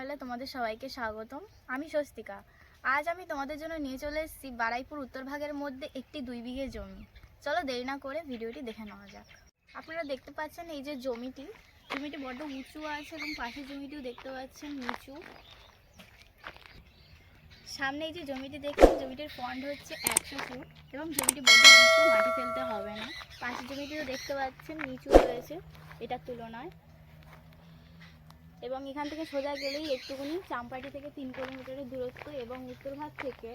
চ্যানেলে তোমাদের সবাইকে স্বাগতম। আমি স্বস্তিকা। আজ আমি তোমাদের জন্য নিয়ে চলে এসেছি বারাইপুর উত্তর ভাগের মধ্যে একটি 2 বিঘে জমি। চলো দেরি না করে ভিডিওটি দেখে নেওয়া যাক। আপনারা দেখতে পাচ্ছেন এই যে জমিটি বড্ড উঁচু আছে এবং পাশের জমিটিও দেখতে পাচ্ছেন নিচু। সামনে এই যে জমিটি দেখছেন, জমিটির ফন্ড হচ্ছে 100 ফুট এবং জমিটি বড্ড উঁচু, মাটি ফেলতে হবে না। পাশের জমিটিও দেখতে পাচ্ছেন নিচু রয়েছে এটার তুলনায়। এবং এখান থেকে সোজা গেলেই একটুখানি চাম্পাটি থেকে 3 কিলোমিটারের দূরত্ব এবং উত্তর ভাগ থেকে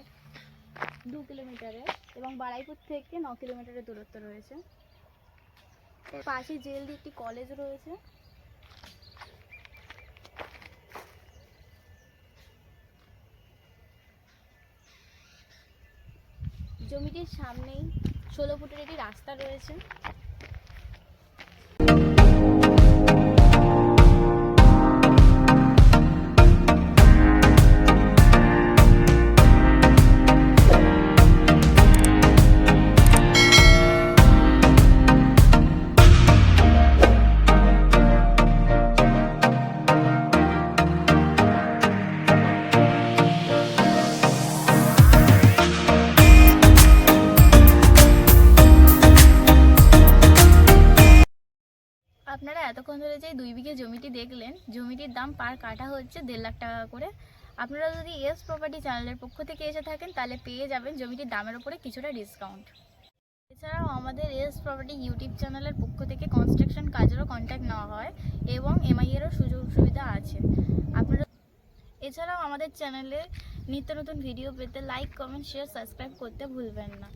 2 কিলোমিটারের এবং বারাইপুর থেকে 9 কিলোমিটারের দূরত্ব রয়েছে। পাশে জেলদি একটি কলেজ রয়েছে। জমিটির সামনেই 16 ফুটের একটি রাস্তা রয়েছে। আপনারা এতক্ষণ ধরে যে 2 বিঘে জমিটি দেখলেন, জমিটির দাম পার কাঠা হচ্ছে 1.5 লাখ টাকা করে। আপনারা যদি এস প্রপার্টি চ্যানেলের পক্ষ থেকে এসে থাকেন তাহলে পেয়ে যাবেন জমিটির দামের উপরে কিছুটা ডিসকাউন্ট। এছাড়াও আমাদের এস প্রপার্টি ইউটিউব চ্যানেলের পক্ষ থেকে কনস্ট্রাকশন কাজেরও কন্ট্যাক্ট নেওয়া হয় এবং এমআইয়েরও সুযোগ সুবিধা আছে। আপনারা এছাড়াও আমাদের চ্যানেলে নিত্য নতুন ভিডিও পেতে লাইক, কমেন্ট, শেয়ার, সাবস্ক্রাইব করতে ভুলবেন না।